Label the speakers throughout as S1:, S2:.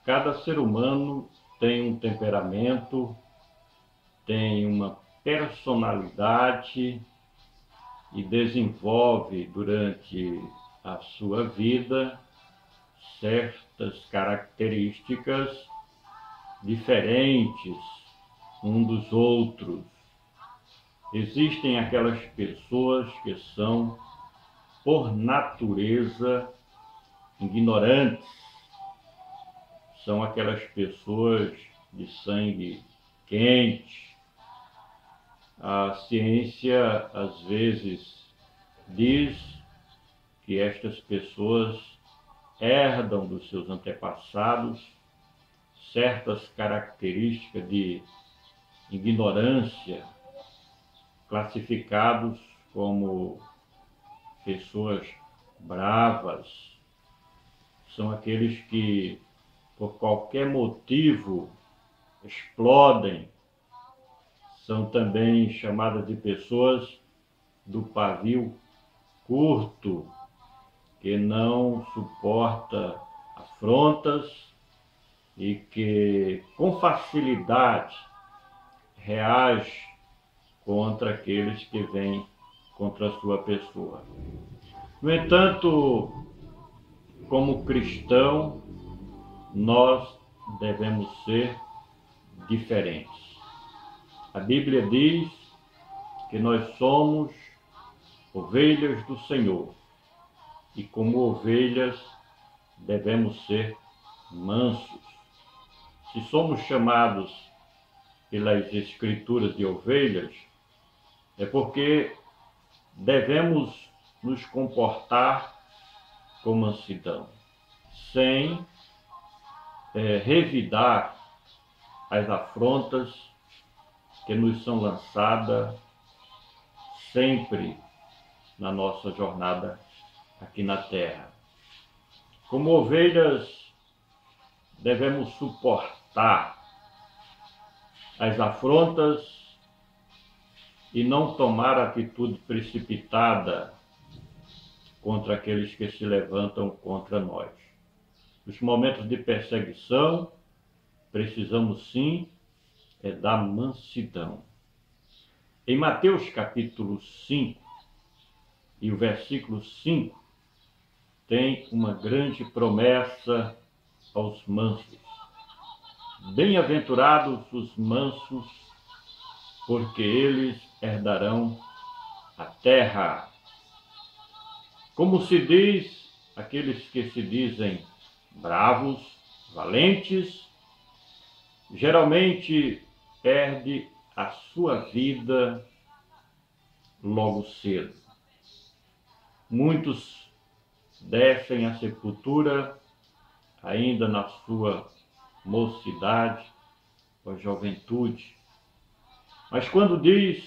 S1: Cada ser humano tem um temperamento, tem uma personalidade e desenvolve durante a sua vida certas características diferentes um dos outros. Existem aquelas pessoas que são, por natureza, ignorantes. São aquelas pessoas de sangue quente. A ciência, às vezes, diz que estas pessoas herdam dos seus antepassados certas características de ignorância, classificados como pessoas bravas. São aqueles que, por qualquer motivo, explodem. São também chamadas de pessoas do pavio curto, que não suporta afrontas e que com facilidade reage contra aqueles que vêm contra a sua pessoa. No entanto, como cristão, nós devemos ser diferentes. A Bíblia diz que nós somos ovelhas do Senhor e, como ovelhas, devemos ser mansos. Se somos chamados pelas Escrituras de ovelhas, é porque devemos nos comportar com mansidão, sem revidar as afrontas que nos são lançadas sempre na nossa jornada aqui na terra. Como ovelhas, devemos suportar as afrontas e não tomar atitude precipitada contra aqueles que se levantam contra nós. Nos momentos de perseguição, precisamos sim da mansidão. Em Mateus capítulo 5 e o versículo 5, tem uma grande promessa aos mansos. Bem-aventurados os mansos, porque eles herdarão a terra. Como se diz, aqueles que se dizem bravos, valentes, geralmente perde a sua vida logo cedo. Muitos descem à sepultura ainda na sua mocidade ou juventude. Mas quando diz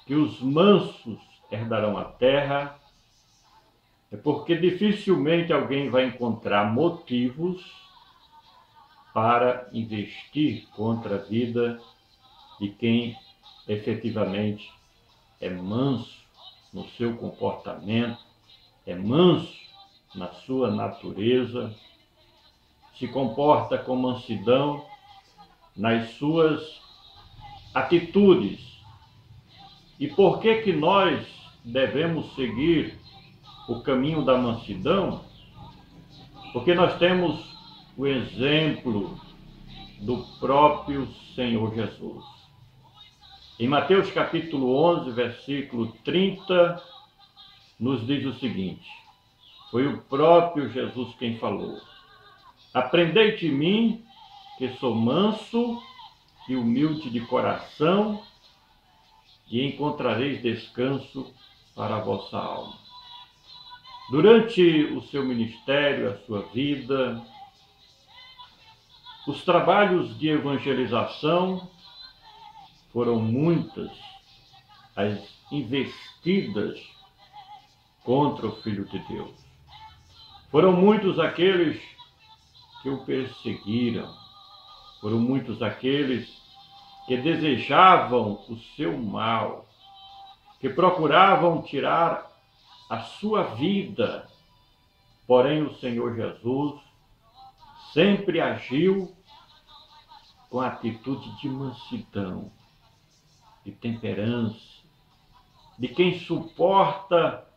S1: que os mansos herdarão a terra, é porque dificilmente alguém vai encontrar motivos para investir contra a vida de quem efetivamente é manso no seu comportamento, é manso na sua natureza, se comporta com mansidão nas suas atitudes. E por que nós devemos seguir o caminho da mansidão? Porque nós temos o exemplo do próprio Senhor Jesus. Em Mateus capítulo 11, versículo 30, nos diz o seguinte: foi o próprio Jesus quem falou: aprendei de mim, que sou manso e humilde de coração, e encontrareis descanso para a vossa alma. Durante o seu ministério, a sua vida, os trabalhos de evangelização, foram muitas as investidas contra o Filho de Deus. Foram muitos aqueles que o perseguiram. Foram muitos aqueles que desejavam o seu mal, que procuravam tirar a sua vida. Porém, o Senhor Jesus sempre agiu com atitude de mansidão, de temperança, de quem suporta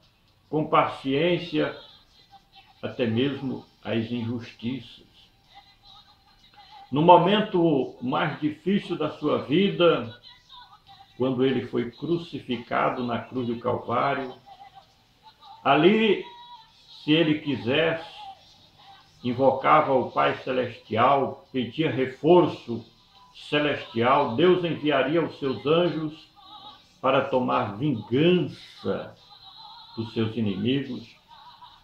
S1: com paciência até mesmo as injustiças. No momento mais difícil da sua vida, quando ele foi crucificado na cruz do Calvário, ali, se ele quisesse, invocava o Pai Celestial, pedia reforço celestial, Deus enviaria os seus anjos para tomar vingança dos seus inimigos.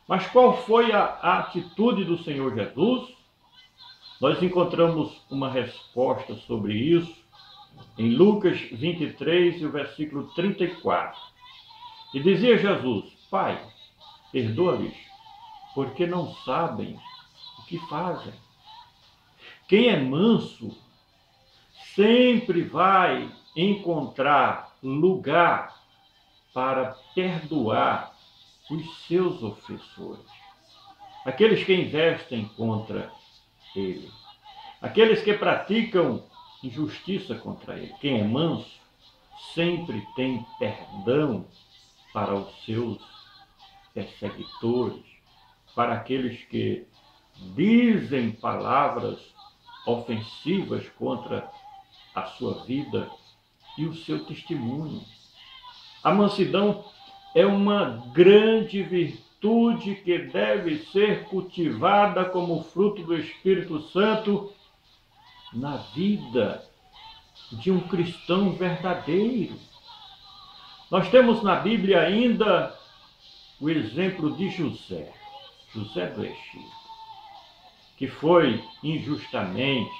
S1: Mas qual foi a atitude do Senhor Jesus? Nós encontramos uma resposta sobre isso em Lucas 23, e o versículo 34. E dizia Jesus: Pai, perdoa-lhes, porque não sabem o que fazem. Quem é manso sempre vai encontrar lugar para perdoar os seus ofensores, aqueles que investem contra ele, aqueles que praticam injustiça contra ele. Quem é manso sempre tem perdão para os seus perseguidores, para aqueles que dizem palavras ofensivas contra a sua vida e o seu testemunho. A mansidão é uma grande virtude que deve ser cultivada como fruto do Espírito Santo na vida de um cristão verdadeiro. Nós temos na Bíblia ainda o exemplo de José do Egito, que foi injustamente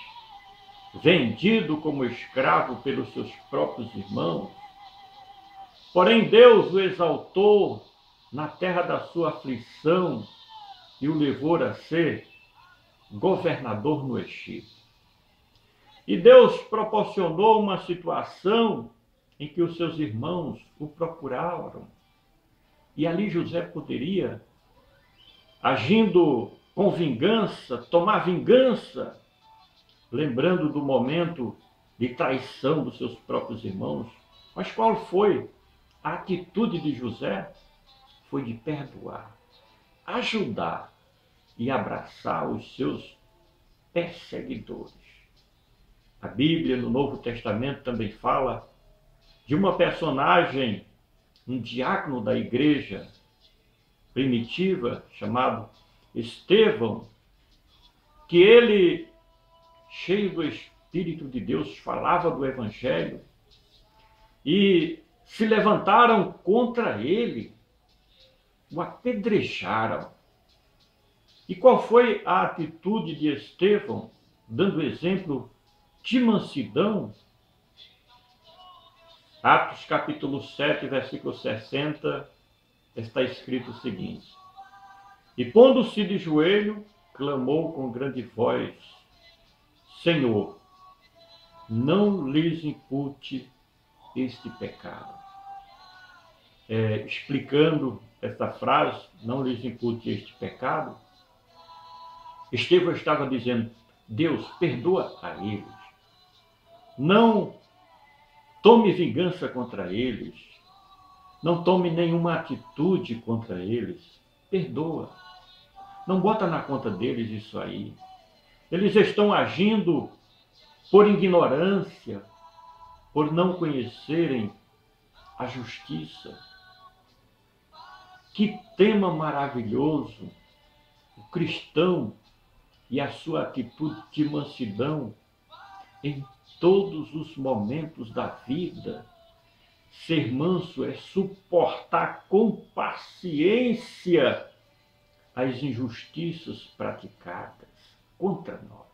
S1: vendido como escravo pelos seus próprios irmãos. Porém, Deus o exaltou na terra da sua aflição e o levou a ser governador no Egito. E Deus proporcionou uma situação em que os seus irmãos o procuraram. E ali José poderia, agindo com vingança, tomar vingança, lembrando do momento de traição dos seus próprios irmãos. Mas qual foi a atitude de José? Foi de perdoar, ajudar e abraçar os seus perseguidores. A Bíblia, no Novo Testamento, também fala de uma personagem, um diácono da igreja primitiva, chamado Estevão, que ele, cheio do Espírito de Deus, falava do Evangelho, e se levantaram contra ele, o apedrejaram. E qual foi a atitude de Estevão, dando exemplo de mansidão? Atos capítulo 7, versículo 60, está escrito o seguinte: E pondo-se de joelho, clamou com grande voz: Senhor, não lhes impute este pecado. Explicando esta frase, não lhes impute este pecado, Estevão estava dizendo: Deus, perdoa a eles. Não tome vingança contra eles. Não tome nenhuma atitude contra eles. Perdoa. Não bota na conta deles isso aí. Eles estão agindo por ignorância, por não conhecerem a justiça. Que tema maravilhoso! O cristão e a sua atitude de mansidão em todos os momentos da vida. Ser manso é suportar com paciência as injustiças praticadas contra nós.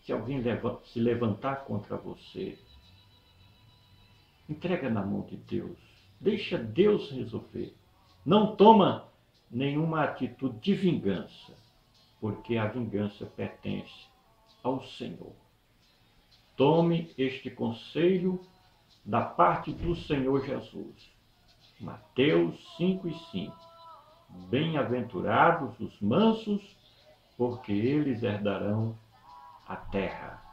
S1: Se alguém se levantar contra você, entrega na mão de Deus. Deixa Deus resolver. Não toma nenhuma atitude de vingança, porque a vingança pertence ao Senhor. Tome este conselho da parte do Senhor Jesus. Mateus 5:5. Bem-aventurados os mansos, porque eles herdarão a terra.